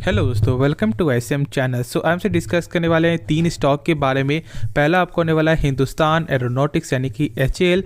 Hello दोस्तों, welcome to SM channel. हमसे discuss करने वाले हैं 3 स्टॉक के बारे में। पहला आपको होने वाला है हिंदुस्तान एरोनॉटिक्स यानी कि एचएएल।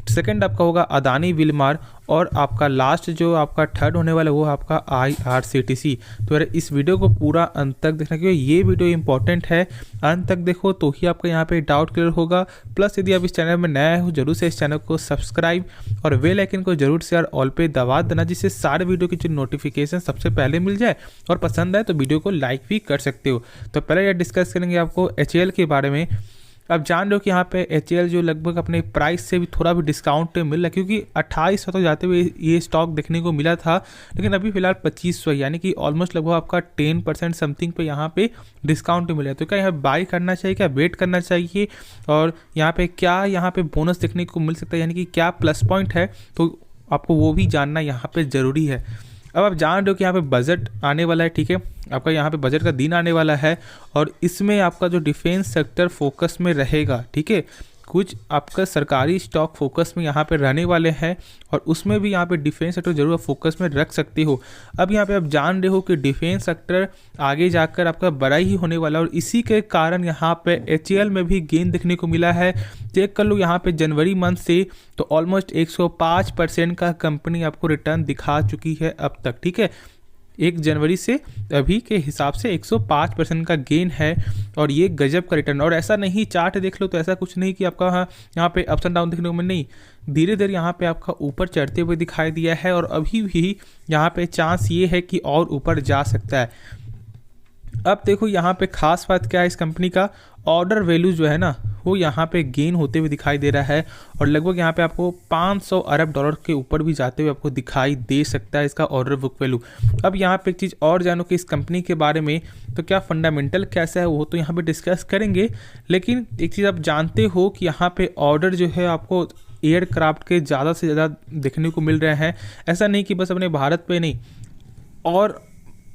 सेकंड आपका होगा अदानी विलमार और आपका लास्ट जो आपका थर्ड होने वाला है वो आपका आईआरसीटीसी। तो यार इस वीडियो को पूरा अंत तक देखना क्योंकि ये वीडियो इंपॉर्टेंट है। अंत तक देखो तो ही आपका यहाँ पे डाउट क्लियर होगा। प्लस यदि आप इस चैनल में नया हो जरूर से इस चैनल को सब्सक्राइब और बेल आइकन को जरूर से यार ऑल पे दबा देना, जिससे सारे वीडियो की जो नोटिफिकेशन सबसे पहले मिल जाए। और पसंद आए तो वीडियो को लाइक भी कर सकते हो। तो पहले यार डिस्कस करेंगे आपको एचएएल के बारे में। आप जान रहे हो कि यहाँ पे एचएएल जो लगभग अपने प्राइस से भी थोड़ा भी डिस्काउंट मिल रहा है, क्योंकि 2800 तक जाते हुए ये स्टॉक देखने को मिला था, लेकिन अभी फिलहाल 2500 यानी कि ऑलमोस्ट लगभग आपका 10% समथिंग पे यहाँ पे डिस्काउंट मिला है। तो क्या यहाँ बाई करना चाहिए, क्या वेट करना चाहिए, और यहाँ पे क्या यहाँ पे बोनस देखने को मिल सकता है, यानी कि क्या प्लस पॉइंट है, तो आपको वो भी जानना यहाँ पे ज़रूरी है। अब आप जान रहे हो कि यहाँ पे बजट आने वाला है, ठीक है, आपका यहाँ पे बजट का दिन आने वाला है और इसमें आपका जो डिफेंस सेक्टर फोकस में रहेगा, ठीक है, कुछ आपका सरकारी स्टॉक फोकस में यहाँ पे रहने वाले हैं और उसमें भी यहाँ पे डिफेंस सेक्टर जरूर फोकस में रख सकते हो। अब यहाँ पे आप जान रहे हो कि डिफेंस सेक्टर आगे जाकर आपका बड़ा ही होने वाला है और इसी के कारण यहाँ पे एचएएल में भी गेन देखने को मिला है। चेक कर लो यहाँ पे जनवरी मंथ से तो ऑलमोस्ट 105% का कंपनी आपको रिटर्न दिखा चुकी है अब तक, ठीक है। 1 जनवरी से अभी के हिसाब से 105% का गेन है और ये गजब का रिटर्न। और ऐसा नहीं, चार्ट देख लो तो ऐसा कुछ नहीं कि आपका यहाँ पे अप्स एंड डाउन देखने को मिल, नहीं, धीरे धीरे यहाँ पे आपका ऊपर चढ़ते हुए दिखाई दिया है और अभी भी यहाँ पे चांस ये है कि और ऊपर जा सकता है। अब देखो यहाँ पे खास बात क्या है, इस कंपनी का ऑर्डर वैल्यू जो है ना वो यहाँ पे गेन होते हुए दिखाई दे रहा है और लगभग यहाँ पे आपको 500 अरब डॉलर के ऊपर भी जाते हुए आपको दिखाई दे सकता है इसका ऑर्डर बुक वैल्यू। अब यहाँ पे एक चीज़ और जानो कि इस कंपनी के बारे में, तो क्या फंडामेंटल कैसा है वो तो यहाँ पे डिस्कस करेंगे, लेकिन एक चीज़ आप जानते हो कि यहाँ पे ऑर्डर जो है आपको एयरक्राफ्ट के ज़्यादा से ज़्यादा देखने को मिल रहे हैं। ऐसा नहीं कि बस अपने भारत पे नहीं और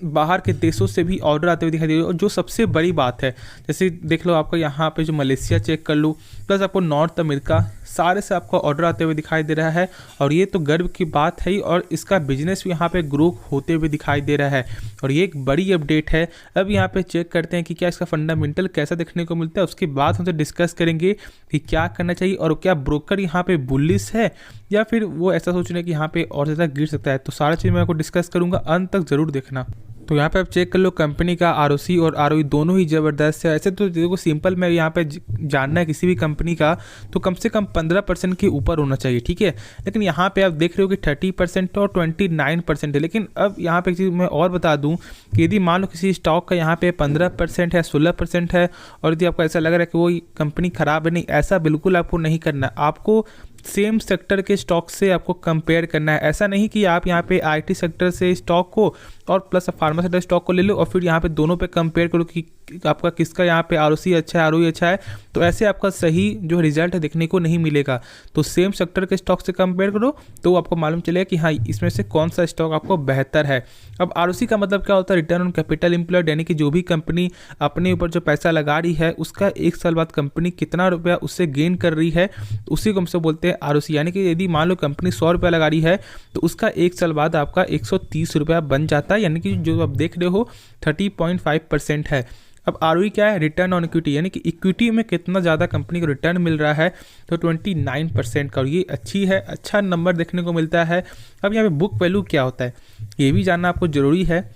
बाहर के देशों से भी ऑर्डर आते हुए दिखाई दे रहे हैं। और जो सबसे बड़ी बात है, जैसे देख लो आपका यहाँ पे जो मलेशिया चेक कर लो, प्लस आपको नॉर्थ अमेरिका, सारे से आपको ऑर्डर आते हुए दिखाई दे रहा है और ये तो गर्व की बात है ही। और इसका बिजनेस भी यहाँ पे ग्रो होते हुए दिखाई दे रहा है और ये एक बड़ी अपडेट है। अब यहाँ पे चेक करते हैं कि क्या इसका फंडामेंटल कैसा देखने को मिलता है, उसके बाद हमसे डिस्कस करेंगे कि क्या करना चाहिए और क्या ब्रोकर यहाँ पे बुलिश है या फिर वो ऐसा सोच रहे हैं कि यहाँ पे और ज़्यादा गिर सकता है। तो सारा चीज़ मैं आपको डिस्कस करूँगा, अंत तक ज़रूर देखना। तो यहाँ पे आप चेक कर लो कंपनी का आरओसी और आरओई दोनों ही ज़बरदस्त है। ऐसे तो देखो सिंपल में यहाँ पे जानना है किसी भी कंपनी का तो कम से कम 15% के ऊपर होना चाहिए, ठीक है। लेकिन यहाँ पे आप देख रहे हो कि 30% और 29% है। लेकिन अब यहाँ पे एक चीज़ मैं और बता दूँ कि यदि मान लो किसी स्टॉक का यहाँ पे 15% है, 16% है और यदि आपको ऐसा लग रहा है कि वो कंपनी ख़राब है, नहीं, ऐसा बिल्कुल आपको नहीं करना। आपको सेम सेक्टर के स्टॉक से आपको कंपेयर करना है। ऐसा नहीं कि आप यहाँ पे आईटी सेक्टर से स्टॉक को और प्लस फार्मा सेक्टर स्टॉक को ले लो और फिर यहाँ पे दोनों पे कंपेयर करो कि आपका किसका यहाँ पे आरओसी अच्छा है, आरओई अच्छा है, तो ऐसे आपका सही जो रिजल्ट है देखने को नहीं मिलेगा। तो सेम सेक्टर के स्टॉक से कंपेयर करो तो आपको मालूम चलेगा कि हाँ इसमें से कौन सा स्टॉक आपको बेहतर है। अब आरओसी का मतलब क्या होता है, रिटर्न ऑन कैपिटल एम्प्लॉयड, यानी कि जो भी कंपनी अपने ऊपर जो पैसा लगा रही है उसका 1 साल बाद कंपनी कितना रुपया उससे गेन कर रही है, उसी को हमसे बोलते हैं आरओसी। यानी कि यदि मान लो कंपनी 100 रुपया लगा रही है तो उसका 1 साल बाद आपका 130 रुपया बन जाता है, यानी कि जो आप देख रहे हो 30.5% है। अब आरओई क्या है, रिटर्न ऑन इक्विटी, यानी कि इक्विटी में कितना ज़्यादा कंपनी को रिटर्न मिल रहा है, तो 29% का, और ये अच्छी है, अच्छा नंबर देखने को मिलता है। अब यहाँ पे बुक वैल्यू क्या होता है ये भी जानना आपको ज़रूरी है।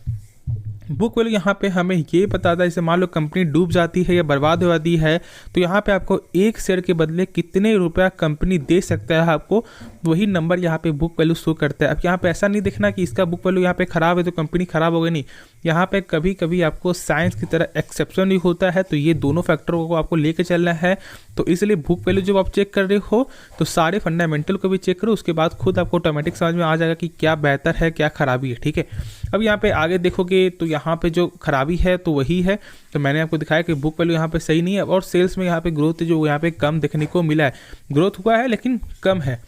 बुक वैल्यू यहाँ पे हमें ये बताता है, जैसे मान लो कंपनी डूब जाती है या बर्बाद हो जाती है तो यहाँ पे आपको 1 शेयर के बदले कितने रुपया कंपनी दे सकता है आपको, वही नंबर यहाँ पे बुक वैल्यू शो करता है। अब यहाँ पे ऐसा नहीं देखना कि इसका बुक वैल्यू यहाँ पे ख़राब है तो कंपनी ख़राब हो गई, नहीं, यहाँ पे कभी कभी आपको साइंस की तरह एक्सेप्शन भी होता है। तो ये दोनों फैक्टरों को आपको लेके चलना है। तो इसलिए बुक वैल्यू जब आप चेक कर रहे हो तो सारे फंडामेंटल को भी चेक करो, उसके बाद खुद आपको ऑटोमेटिक समझ में आ जाएगा कि क्या बेहतर है क्या खराबी है, ठीक है। अब यहाँ पे आगे देखोगे तो यहाँ पे जो खराबी है तो वही है, तो मैंने आपको दिखाया कि बुक वैल्यू यहाँ पे सही नहीं है और सेल्स में यहाँ पे ग्रोथ जो यहाँ पे कम देखने को मिला है, ग्रोथ हुआ है लेकिन कम है।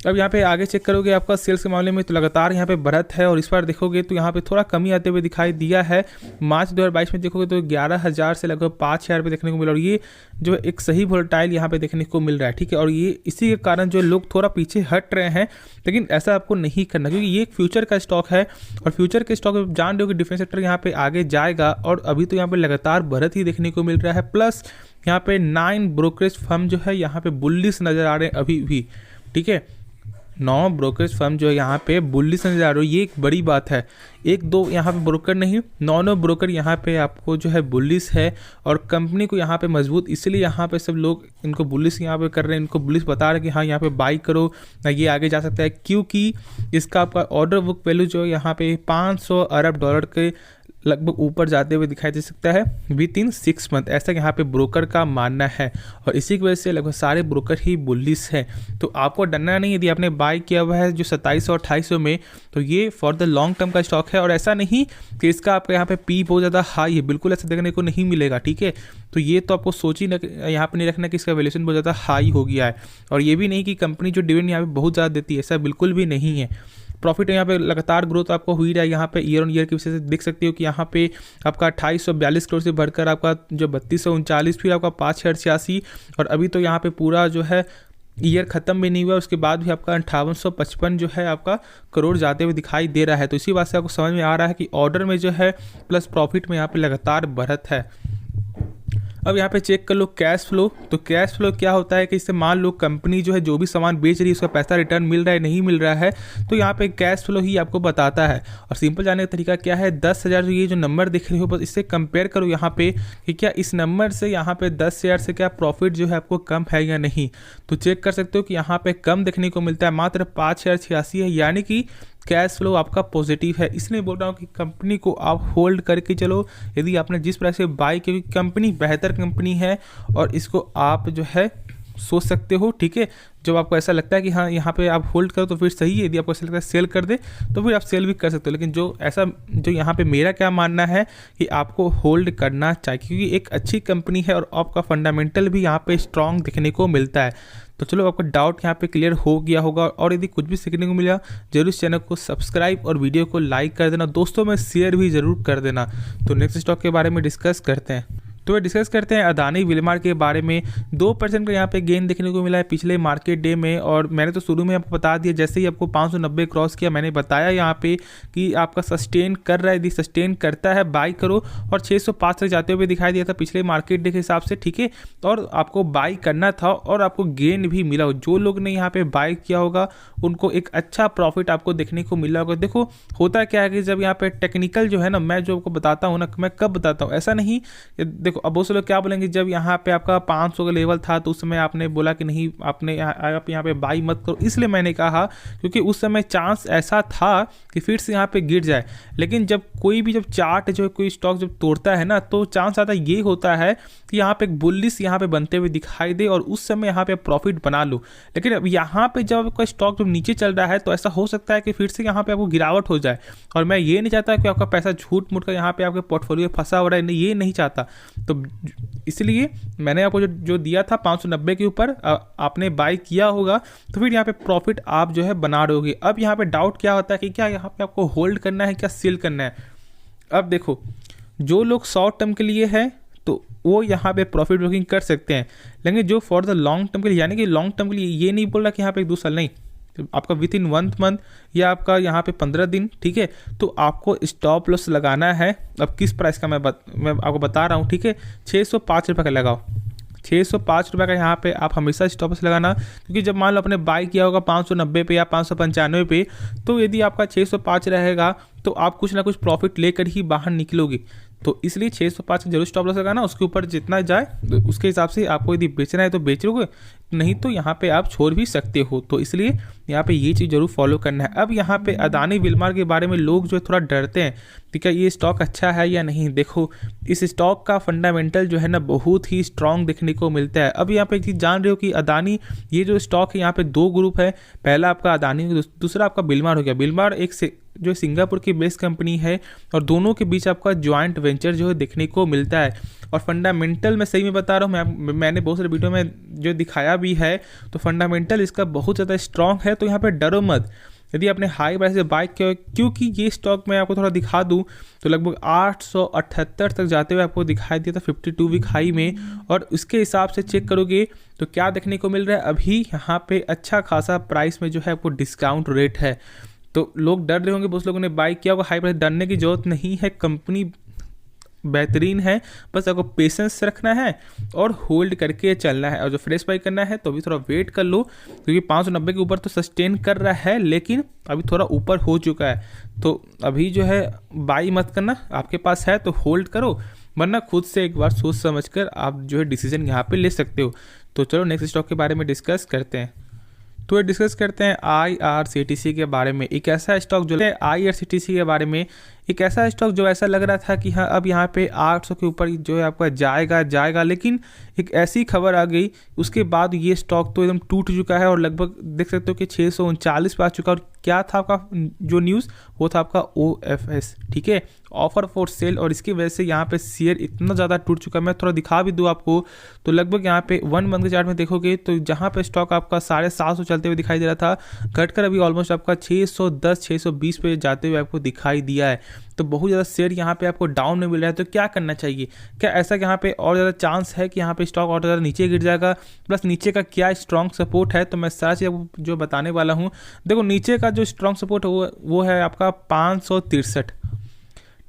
अब यहाँ पे आगे चेक करोगे आपका सेल्स के मामले में तो लगातार यहाँ पे बढ़त है और इस बार देखोगे तो यहाँ पे थोड़ा कमी आते हुए दिखाई दिया है। मार्च 2022 में देखोगे तो 11,000 से लगभग 5,000 रुपये देखने को मिला और ये जो एक सही वोलेटाइल यहाँ पे देखने को मिल रहा है, ठीक है। और ये इसी के कारण जो लोग थोड़ा पीछे हट रहे हैं, लेकिन ऐसा आपको नहीं करना क्योंकि ये एक फ्यूचर का स्टॉक है और फ्यूचर के स्टॉक में जान रहे हो कि डिफेंस सेक्टर यहाँ पे आगे जाएगा और अभी तो यहाँ पे लगातार बढ़त ही देखने को मिल रहा है। प्लस यहाँ पे 9 ब्रोकरेज फर्म जो है यहाँ पे बुलिश नजर आ रहे हैं अभी भी, ठीक है। 9 ब्रोकरेज फर्म जो है यहाँ पे बुलिश नजर आ रहे हो, ये एक बड़ी बात है। एक दो यहाँ पे ब्रोकर नहीं, 9 ब्रोकर यहाँ पे आपको जो है बुलिश है और कंपनी को यहाँ पे मजबूत, इसलिए यहाँ पे सब लोग इनको बुलिश यहाँ पे कर रहे हैं, इनको बुलिश बता रहे हैं कि हाँ यहाँ पे बाई करो, ये आगे जा सकता है, क्योंकि इसका आपका ऑर्डर बुक वैल्यू जो है यहाँ पे 500 अरब डॉलर के लगभग ऊपर जाते हुए दिखाई दे सकता है विद इन 6 मंथ, ऐसा यहाँ पे ब्रोकर का मानना है। और इसी की वजह से लगभग सारे ब्रोकर ही बुलिश हैं। तो आपको डरना नहीं, यदि आपने बाय किया हुआ है जो 2700 और 2800 में, तो ये फॉर द लॉन्ग टर्म का स्टॉक है और ऐसा नहीं कि इसका आपका यहाँ पे पी बहुत ज़्यादा हाई है, बिल्कुल ऐसा देखने को नहीं मिलेगा, ठीक है। तो ये तो आपको सोच ही यहाँ पे नहीं रखना कि इसका वैल्यूएशन बहुत ज़्यादा हाई हो गया है और ये भी नहीं कि कंपनी जो डिविडेंड यहाँ पे बहुत ज़्यादा देती है, ऐसा बिल्कुल भी नहीं है। प्रॉफिट यहाँ पे लगातार ग्रोथ आपको हुई रहा है, यहाँ पे ईयर ऑन ईयर की वजह से देख सकते हो कि यहाँ पे आपका 2842 करोड़ से बढ़कर आपका जो 3239, फिर आपका 5086 और अभी तो यहाँ पे पूरा जो है ईयर ख़त्म भी नहीं हुआ, उसके बाद भी आपका 5855 जो है आपका करोड़ जाते हुए दिखाई दे रहा है। तो इसी बात से आपको समझ में आ रहा है कि ऑर्डर में जो है प्लस प्रॉफिट में यहाँ पे लगातार बढ़त है। अब यहाँ पे चेक कर लो कैश फ्लो। तो कैश फ्लो क्या होता है कि इससे मान लो कंपनी जो है जो भी सामान बेच रही है उसका पैसा रिटर्न मिल रहा है नहीं मिल रहा है, तो यहाँ पे कैश फ्लो ही आपको बताता है। और सिंपल जानने का तरीका क्या है, 10,000 ये जो नंबर दिख रहे हो बस इससे कंपेयर करो यहाँ पे कि क्या इस नंबर से यहाँ पे 10,000 से क्या प्रॉफिट जो है आपको कम है या नहीं। तो चेक कर सकते हो कि यहाँ पे कम देखने को मिलता है, मात्र 5,086 है, यानी कि कैश फ्लो आपका पॉजिटिव है। इसलिए बोल रहा हूँ कि कंपनी को आप होल्ड करके चलो, यदि आपने जिस प्राइस से बाय, क्योंकि कंपनी बेहतर कंपनी है और इसको आप जो है सोच सकते हो, ठीक है। जब आपको ऐसा लगता है कि हाँ यहाँ पे आप होल्ड करो तो फिर सही है, यदि आपको ऐसा लगता है सेल कर दे तो फिर आप सेल भी कर सकते हो, लेकिन जो यहाँ पे मेरा क्या मानना है कि आपको होल्ड करना चाहिए क्योंकि एक अच्छी कंपनी है और आपका फंडामेंटल भी यहाँ पे स्ट्रॉन्ग देखने को मिलता है। तो चलो आपका डाउट यहाँ पे क्लियर हो गया होगा और यदि कुछ भी सीखने को मिला जरूर इस चैनल को सब्सक्राइब और वीडियो को लाइक कर देना, दोस्तों में शेयर भी ज़रूर कर देना। तो नेक्स्ट स्टॉक के बारे में डिस्कस करते हैं। तो डिस्कस करते हैं अदानी विलमार के बारे में। 2% का यहाँ पे गेन देखने को मिला है पिछले मार्केट डे में और मैंने तो शुरू में आपको बता दिया, जैसे ही आपको 590 क्रॉस किया मैंने बताया यहाँ पे कि आपका सस्टेन कर रहा है, यदि सस्टेन करता है बाई करो और 605 तक जाते हुए दिखाई दिया था पिछले मार्केट डे के हिसाब से, ठीक है। और आपको बाई करना था और आपको गेन भी मिला। जो लोग ने यहाँ पे बाई किया होगा उनको एक अच्छा प्रॉफिट आपको देखने को मिला होगा। देखो होता क्या है कि जब यहाँ पे टेक्निकल जो है ना, मैं जो आपको बताता हूँ ना, मैं कब बताता हूँ ऐसा नहीं, देखो अब बहुत से लोग क्या बोलेंगे जब यहाँ पे आपका 500 का लेवल था तो उस समय आपने बोला कि नहीं आपने आप यहाँ पे बाई मत करो, इसलिए मैंने कहा क्योंकि उस समय चांस ऐसा था कि फिर से यहाँ पे गिर जाए। लेकिन जब कोई भी जब चार्ट जो है कोई स्टॉक जब तोड़ता है ना तो चांस आता ये होता है कि यहाँ पे एक बुलिश यहाँ पे बनते हुए दिखाई दे और उस समय यहाँ पे प्रॉफिट बना लो। लेकिन अब यहाँ पे जब आपका स्टॉक जब नीचे चल रहा है तो ऐसा हो सकता है कि फिर से यहाँ पे आपको गिरावट हो जाए और मैं ये नहीं चाहता कि आपका पैसा झूठ मूठ कर यहाँ पे आपके पोर्टफोलियो फंसा हो रहा है, ये नहीं चाहता। तो इसलिए मैंने आपको जो दिया था 590 के ऊपर आपने बाई किया होगा तो फिर यहाँ पे प्रॉफिट आप जो है बना रहे होगे। अब यहाँ पे डाउट क्या होता है कि क्या यहाँ पे आपको होल्ड करना है क्या सेल करना है। अब देखो जो लोग शॉर्ट टर्म के लिए है तो वो यहाँ पे प्रॉफिट बुकिंग कर सकते हैं, लेकिन जो फॉर द लॉन्ग टर्म के लिए, यानी कि लॉन्ग टर्म के लिए ये नहीं बोल रहा कि यहाँ पे 1-2 साल नहीं, आपका विद इन 1 मंथ या आपका यहाँ पे 15 दिन, ठीक है। तो आपको स्टॉप लॉस लगाना है। अब किस प्राइस का मैं आपको बता रहा हूँ, ठीक है। 605 रुपये का लगाओ, 605 रुपये का यहाँ पे आप हमेशा स्टॉप लॉस लगाना, क्योंकि जब मान लो आपने बाई किया होगा 590 पे या 595 पे, तो यदि आपका 605 रहेगा तो आप कुछ ना कुछ प्रॉफिट लेकर ही बाहर निकलोगे। तो इसलिए 605 जरूर स्टॉप लॉस लगाना, उसके ऊपर जितना जाए तो उसके हिसाब से आपको यदि बेचना है तो बेच लोगे, नहीं तो यहाँ पे आप छोड़ भी सकते हो। तो इसलिए यहाँ पे ये चीज़ जरूर फॉलो करना है। अब यहाँ पे अदानी विलमार के बारे में लोग जो है थोड़ा डरते हैं कि क्या ये स्टॉक अच्छा है या नहीं। देखो इस स्टॉक का फंडामेंटल जो है ना बहुत ही स्ट्रॉन्ग देखने को मिलता है। अब यहाँ पे एक चीज़ जान रहे हो कि अदानी ये जो स्टॉक है यहाँ पे 2 ग्रुप है, पहला आपका अदानी, दूसरा आपका विलमार हो गया। विलमार एक जो सिंगापुर की बेस्ड कंपनी है और दोनों के बीच आपका जॉइंट वेंचर जो है देखने को मिलता है। और फंडामेंटल मैं सही में बता रहा हूँ, मैंने बहुत सारे वीडियो में जो दिखाया भी है, तो फंडामेंटल इसका बहुत ज़्यादा स्ट्रॉन्ग है। तो यहाँ पे डरो मत यदि आपने हाई प्राइस से बाय किया, क्योंकि ये स्टॉक मैं आपको थोड़ा दिखा दूं तो लगभग 878 तक जाते हुए आपको दिखाई दिया था 52 वीक हाई में। और उसके हिसाब से चेक करोगे तो क्या देखने को मिल रहा है, अभी यहाँ पे अच्छा खासा प्राइस में जो है आपको डिस्काउंट रेट है। तो लोग डर रहे होंगे, बहुत लोगों ने बाय किया होगा हाई प्राइस, डरने की जरूरत नहीं है, कंपनी बेहतरीन है, बस आपको पेशेंस रखना है और होल्ड करके चलना है। और जो फ्रेश बाई करना है तो अभी थोड़ा वेट कर लो, क्योंकि 590 के ऊपर तो सस्टेन कर रहा है, लेकिन अभी थोड़ा ऊपर हो चुका है। तो अभी जो है बाई मत करना, आपके पास है तो होल्ड करो, वरना खुद से एक बार सोच समझ कर आप जो है डिसीजन यहाँ पे ले सकते हो। तो चलो नेक्स्ट स्टॉक के बारे में डिस्कस करते हैं। तो ये डिस्कस करते हैं IRCTC के बारे में। एक ऐसा स्टॉक जो है IRCTC के बारे में, एक ऐसा स्टॉक जो ऐसा लग रहा था कि हाँ अब यहाँ पे 800 के ऊपर जो है आपका जाएगा, लेकिन एक ऐसी खबर आ गई, उसके बाद ये स्टॉक तो एकदम टूट चुका है और लगभग देख सकते हो कि 639 पे आ चुका। और क्या था आपका जो न्यूज़, वो था आपका OFS, ठीक है, ऑफर फॉर सेल, और इसकी वजह से यहाँ पे शेयर इतना ज़्यादा टूट चुका है। मैं थोड़ा दिखा भी दूँ आपको, तो लगभग यहाँ पे 1 मंथ के चार्ट में देखोगे तो जहाँ पे स्टॉक आपका 750 चलते हुए दिखाई दे रहा था, घटकर अभी ऑलमोस्ट आपका 610-620 पे जाते हुए आपको दिखाई दिया है। तो बहुत ज़्यादा शेयर यहाँ पे आपको डाउन में मिल रहा है। तो क्या करना चाहिए, क्या ऐसा यहाँ पे और ज़्यादा चांस है कि यहाँ पे स्टॉक और ज़्यादा नीचे गिर जाएगा, प्लस नीचे का क्या स्ट्रॉन्ग सपोर्ट है, तो मैं सारा चीज़ जो बताने वाला हूँ। देखो नीचे का जो स्ट्रॉन्ग सपोर्ट है वो है आपका 563,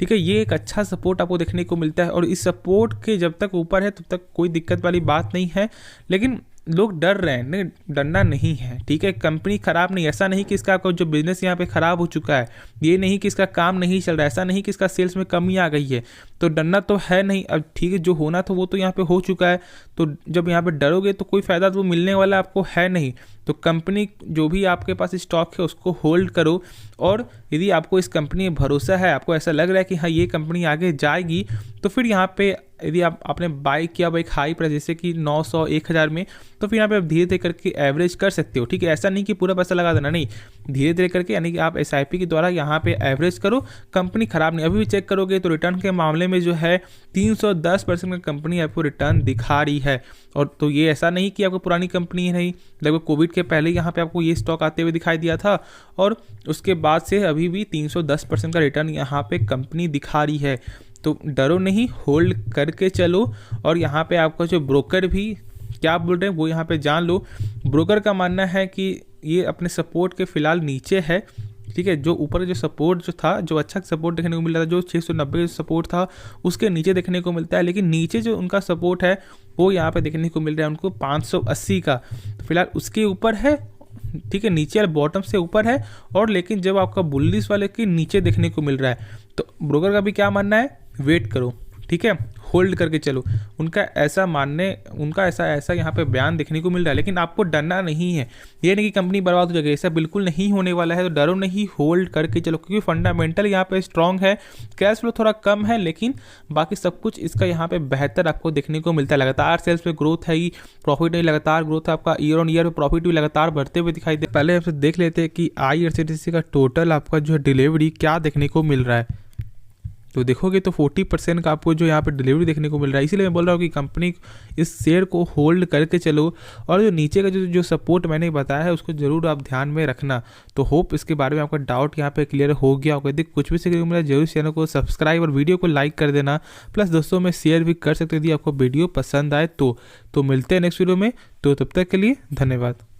ठीक है, ये एक अच्छा सपोर्ट आपको देखने को मिलता है। और इस सपोर्ट के जब तक ऊपर है तब तक कोई दिक्कत वाली बात नहीं है, लेकिन लोग डर रहे हैं, नहीं डरना नहीं है, ठीक है। कंपनी खराब नहीं, ऐसा नहीं कि इसका जो बिजनेस यहाँ पे खराब हो चुका है, ये नहीं कि इसका काम नहीं चल रहा है, ऐसा नहीं कि इसका सेल्स में कमी आ गई है, तो डरना तो है नहीं। अब ठीक है, जो होना था वो तो यहाँ पे हो चुका है, तो जब यहाँ पे डरोगे तो कोई फ़ायदा तो मिलने वाला आपको है नहीं। तो कंपनी जो भी आपके पास स्टॉक है उसको होल्ड करो, और यदि आपको इस कंपनी में भरोसा है, आपको ऐसा लग रहा है कि हाँ ये कंपनी आगे जाएगी, तो फिर यहाँ पे यदि आपने बाई किया एक हाई प्राइस जैसे कि 900-1000 में, तो फिर यहाँ पे आप धीरे धीरे करके एवरेज कर सकते हो, ठीक है। ऐसा नहीं कि पूरा पैसा लगा देना, नहीं, धीरे धीरे करके, यानी कि आप SIP के द्वारा यहाँ पे एवरेज करो। कंपनी खराब नहीं, अभी भी चेक करोगे तो रिटर्न के मामले में जो है 310% का कंपनी आपको रिटर्न दिखा रही है। और तो ये ऐसा नहीं कि आपको पुरानी कंपनी नहीं, लगभग कोविड के पहले यहाँ पे आपको ये स्टॉक आते हुए दिखाई दिया था, और उसके बाद से अभी भी 310% का रिटर्न यहाँ पे कंपनी दिखा रही है। तो डरो नहीं, होल्ड करके चलो। और यहाँ पे आपका जो ब्रोकर भी क्या बोल रहे हैं वो यहाँ पे जान लो। ब्रोकर का मानना है कि ये अपने सपोर्ट के फिलहाल नीचे है, ठीक है। जो ऊपर जो सपोर्ट जो था, जो अच्छा सपोर्ट देखने को मिल रहा था, जो 690 सपोर्ट था, उसके नीचे देखने को मिलता है, लेकिन नीचे जो उनका सपोर्ट है वो यहाँ पे देखने को मिल रहा है उनको 580 का, तो फिलहाल उसके ऊपर है, ठीक है, नीचे वाले बॉटम से ऊपर है। और लेकिन जब आपका बुल्लिश वाले के नीचे देखने को मिल रहा है, तो ब्रोकर का भी क्या मानना है, वेट करो, ठीक है, होल्ड करके चलो। उनका ऐसा यहाँ पे बयान देखने को मिल रहा है, लेकिन आपको डरना नहीं है। ये नहीं कि कंपनी बर्बाद हो जाएगी, ऐसा बिल्कुल नहीं होने वाला है। तो डरो नहीं, होल्ड करके चलो, क्योंकि फंडामेंटल यहाँ पे स्ट्रॉन्ग है, कैश फ्लो थोड़ा कम है, लेकिन बाकी सब कुछ इसका यहाँ पे बेहतर आपको देखने को मिलता है। लगातार सेल्स पे ग्रोथ है, प्रॉफिट नहीं लगातार ग्रोथ है, आपका ईयर ऑन ईयर प्रॉफिट भी लगातार बढ़ते हुए दिखाई दे। पहले आपसे देख लेते हैं कि IRCTC का टोटल आपका जो है डिलीवरी क्या देखने को मिल रहा है। तो देखोगे तो 40% का आपको जो यहाँ पे डिलीवरी देखने को मिल रहा है। इसीलिए मैं बोल रहा हूँ कि कंपनी इस शेयर को होल्ड करके चलो, और जो नीचे का जो सपोर्ट मैंने बताया है उसको जरूर आप ध्यान में रखना। तो होप इसके बारे में आपका डाउट यहाँ पे क्लियर हो गया होगा। यदि कुछ भी सीखने को मिला जरूर चैनल को सब्सक्राइब और वीडियो को लाइक कर देना, प्लस दोस्तों में शेयर भी कर सकते यदि आपको वीडियो पसंद आए तो मिलते हैं नेक्स्ट वीडियो में। तो तब तक के लिए धन्यवाद।